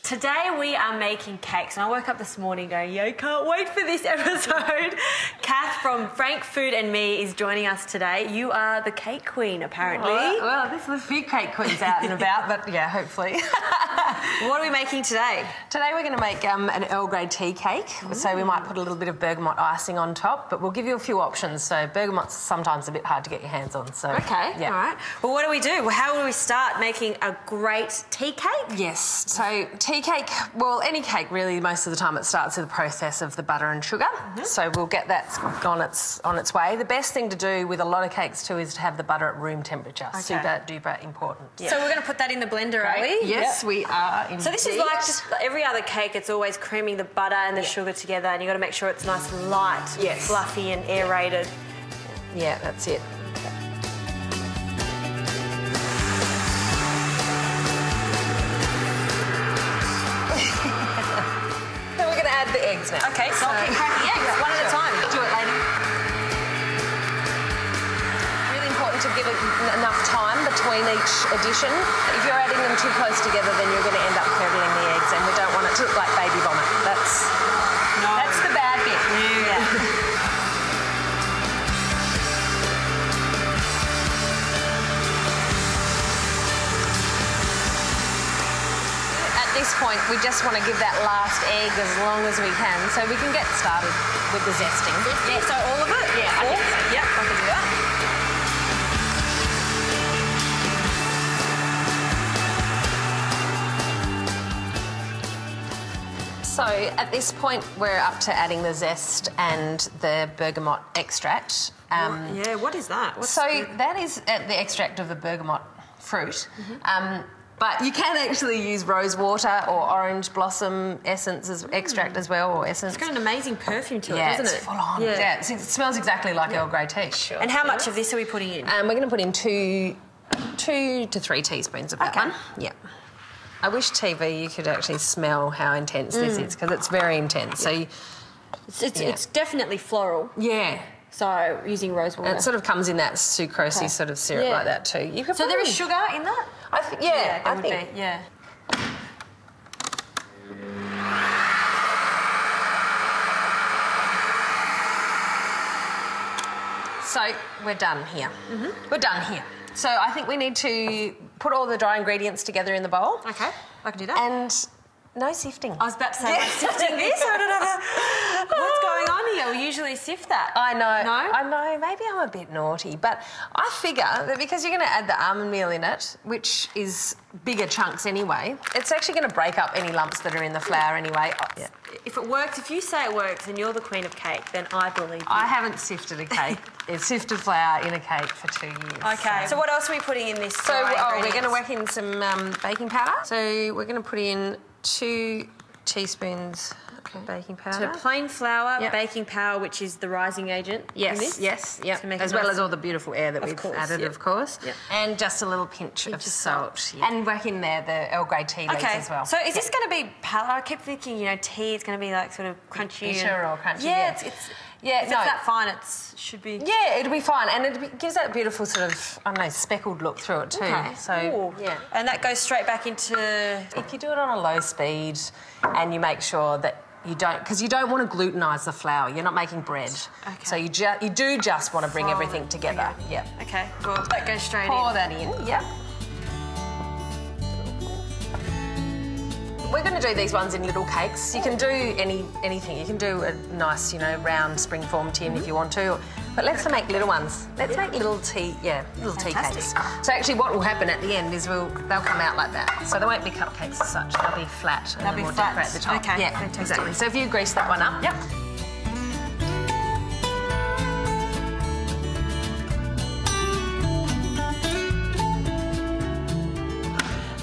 Today we are making cakes, and I woke up this morning going, yo, can't wait for this episode. Kath from Frank Food and Me is joining us today. You are the cake queen, apparently. Well, there's a few cake queens out and about, but yeah, hopefully. What are we making today? Today we're going to make an Earl Grey tea cake. So we might put a little bit of bergamot icing on top, but we'll give you a few options. So bergamot's sometimes a bit hard to get your hands on. So okay, yeah. All right. Well, what do we do? How do we start making a great tea cake? Yes. So tea cake, well, any cake really, most of the time it starts with the process of the butter and sugar. So we'll get that on its way. The best thing to do with a lot of cakes too is to have the butter at room temperature. Okay. Super duper important. Yeah. So we're going to put that in the blender, are we? Yes, we are. Indeed. So this is like just every other cake. It's always creaming the butter and the sugar together, and you've got to make sure it's nice and light, fluffy and aerated. Yeah, that's it. So we're going to add the eggs now. Okay, so I'll keep cracking eggs one at a time. Do it, lady. Really important to give it enough time between each addition. If you're adding them too close together, then you're going to end up curdling the eggs, and we don't want it to look like baby vomit. That's the bad bit. Yeah. At this point, we just want to give that last egg as long as we can, so we can get started with the zesting. Yeah, so all of it? Yeah, I think so. Yep, I can do that. So at this point, we're up to adding the zest and the bergamot extract. Yeah, what is that? That is the extract of the bergamot fruit. But you can actually use rose water or orange blossom essence as extract as well, or essence. It's got an amazing perfume to it, doesn't it? It's full on. Yeah, it smells exactly like Earl Grey tea. Sure. And how much of this are we putting in? We're going to put in two to 3 teaspoons of that one. Yeah. I wish TV you could actually smell how intense this is, because it's very intense. So it's definitely floral. Yeah. So using rose water. And it sort of comes in that sucrosy sort of syrup like that too. You could so there is sugar in that? I think. Yeah. So we're done here. We're done here. So I think we need to put all the dry ingredients together in the bowl. Okay, I can do that. And no sifting. I was about to say, am I sifting this? I don't know. What's going on here? We usually sift that. I know. No? I know. Maybe I'm a bit naughty, but I figure that because you're going to add the almond meal in it, which is bigger chunks anyway, it's actually going to break up any lumps that are in the flour anyway. Yeah. If it works, if you say it works and you're the queen of cake, then I believe you. I haven't sifted a cake. I've sifted flour in a cake for 2 years. Okay. So what else are we putting in this? So we're going to whack in some baking powder. So we're going to put in 2 teaspoons of baking powder. So plain flour, baking powder, which is the rising agent. Yes, as well as all the beautiful air that we've added, of course. Yep. And just a little pinch of salt. Yeah. And whack in there the Earl Grey tea leaves as well. So is this going to be pale? I keep thinking, tea is going to be like sort of crunchy. Bitter or crunchy. Yeah, it's that fine, it should be... Yeah, it'll be fine. And it gives that beautiful sort of, I don't know, speckled look through it too. Okay. So, And that goes straight back into... If you do it on a low speed and you make sure that you don't... Because you don't want to glutenise the flour. You're not making bread. Okay. So you do just want to bring everything together. Yeah. Okay, well, that goes straight in. Pour that in, We're going to do these ones in little cakes. You can do anything. You can do a nice, round spring form tin if you want to. But let's make little ones. Let's make little tea cakes. So actually what will happen at the end is they'll come out like that. So they won't be cupcakes as such. They'll be flat. They'll be flat at the top. Okay, yeah, fantastic. Exactly. So if you grease that one up. Yep.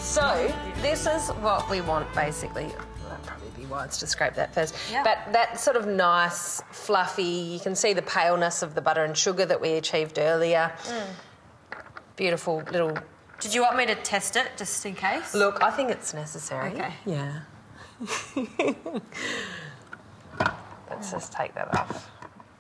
So this is what we want, basically. That'd probably be wise to scrape that first. Yeah. But that sort of nice, fluffy, you can see the paleness of the butter and sugar that we achieved earlier. Beautiful little... Did you want me to test it, just in case? Look, I think it's necessary. Okay. Yeah. Let's just take that off.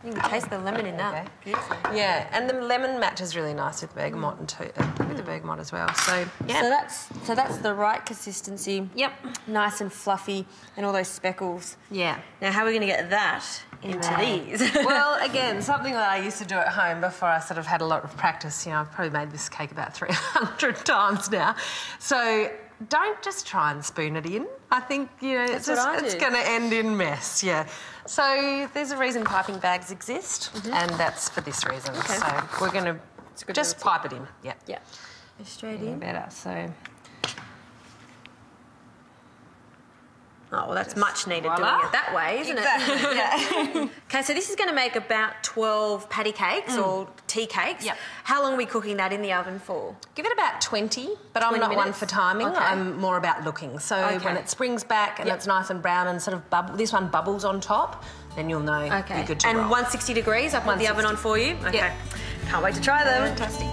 You can taste the lemon in that. Beautiful. Yeah, and the lemon matches really nice with bergamot with the bergamot as well. So yeah. So that's the right consistency. Yep. Nice and fluffy, and all those speckles. Yeah. Now, how are we going to get that into these? Well, again, something that I used to do at home before I sort of had a lot of practice. You know, I've probably made this cake about 300 times now. So don't just try and spoon it in. I think, you know, it's going to end in mess, yeah. So there's a reason piping bags exist, and that's for this reason. Okay. So we're going to just pipe it in. Yeah. Yeah. Straight in. Better, so... Oh, well, that's much needed doing it that way, isn't it? Yeah. Okay, so this is going to make about 12 patty cakes or tea cakes. Yep. How long are we cooking that in the oven for? Give it about 20, but I'm not one for timing. Okay. I'm more about looking. So when it springs back and it's nice and brown and sort of this one bubbles on top, then you'll know you're good to roll. And 160 degrees, I'll put the oven on for you? Okay. Yep. Can't wait to try them. Fantastic.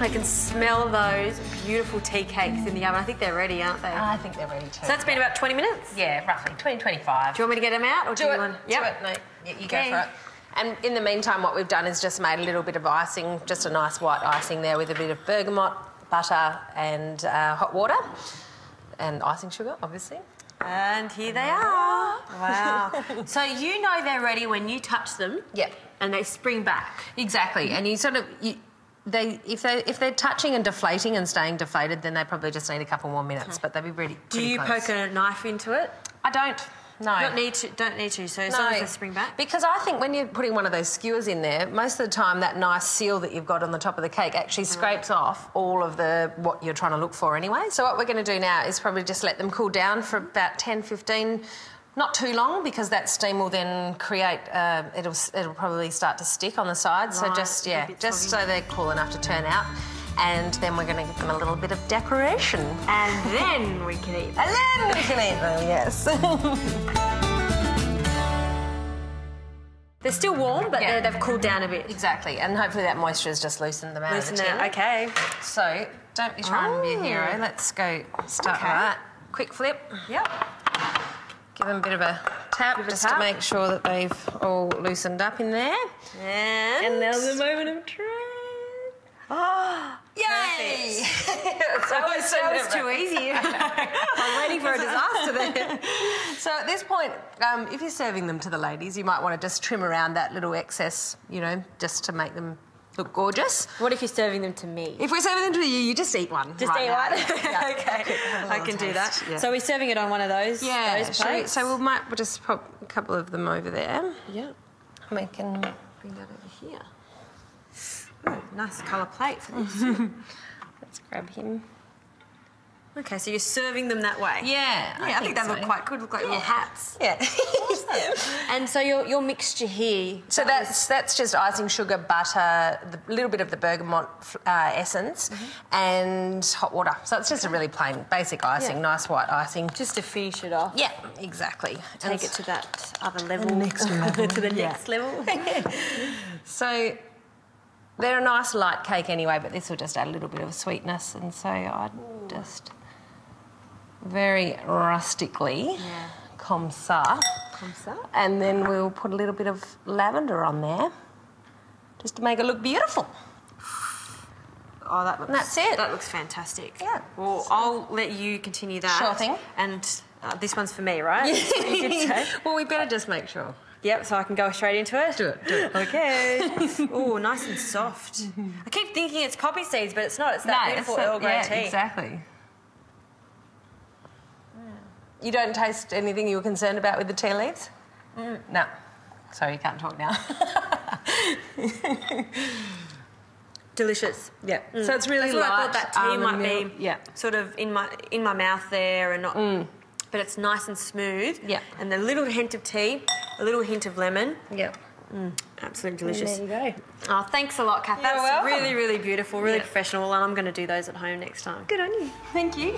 I can smell those beautiful tea cakes in the oven. I think they're ready, aren't they? I think they're ready too. So that's been about 20 minutes? Yeah, roughly, 20, 25. Do you want me to get them out? Or do you want... Do it, no, you go for it. And in the meantime, what we've done is just made a little bit of icing, just a nice white icing there with a bit of bergamot, butter and hot water and icing sugar, obviously. And here they are. Wow. So you know they're ready when you touch them. Yep. And they spring back. Exactly. And you sort of... If they're touching and deflating and staying deflated, then they probably just need a couple more minutes, but they'll be ready. Do you poke a knife into it? I don't. No. Don't need to. So as long as they spring back. Because I think when you're putting one of those skewers in there, most of the time that nice seal that you've got on the top of the cake actually scrapes off all of what you're trying to look for anyway. So what we're going to do now is probably just let them cool down for about 10, 15. Not too long, because that steam will then create. It'll probably start to stick on the sides. Right, so just so they're cool enough to turn out, and then we're going to give them a little bit of decoration, and then we can eat them. And then we can eat them. Yes. They're still warm, but they've cooled down a bit. Exactly, and hopefully that moisture has just loosened them out of the tin. Okay. So don't be trying to be a hero. Let's go start with that. Quick flip. Yep. Give them a bit of a tap to make sure that they've all loosened up in there. And now's the moment of truth. Oh, yay! That was too easy. I'm waiting for a disaster there. So at this point, if you're serving them to the ladies, you might want to just trim around that little excess, you know, just to make them look gorgeous. What if you're serving them to me? If we're serving them to you, you just eat one. Just eat one? Yeah. Okay, I can do that. Yeah. So we're serving it on one of those plates? So we'll just pop a couple of them over there. Yeah. We can bring that over here. Ooh, nice colour plate for this. Let's grab him. Okay, so you're serving them that way? Yeah, I think they look quite good. Look like little hats. Yeah. And so your mixture here... So that's just icing sugar, butter, a little bit of the bergamot essence and hot water. So it's just a really plain, basic icing, nice white icing. Just to finish it off. Yeah, exactly. Take it to that other level. The next level. To the next level. So... they're a nice light cake anyway, but this will just add a little bit of sweetness, and so I'd just very rustically comme ça. And then we'll put a little bit of lavender on there just to make it look beautiful. Oh, that looks... And that's it. That looks fantastic. Yeah. Well, I'll let you continue that. Sure thing. And this one's for me, right? You did say. Well, we better just make sure. Yep, so I can go straight into it? Do it. Okay. Oh, nice and soft. I keep thinking it's poppy seeds, but it's not. It's that beautiful Earl Grey tea. Exactly. You don't taste anything you were concerned about with the tea leaves? No. Sorry, you can't talk now. Delicious. Yeah. So it's really That's what light. I thought that tea might be. Yeah. Sort of in my mouth there, and not. But it's nice and smooth. Yeah. And a little hint of tea, a little hint of lemon. Yeah. Absolutely delicious. There you go. Oh, thanks a lot, Kath. You're That's welcome. really, really beautiful, really professional, and I'm going to do those at home next time. Good on you. Thank you.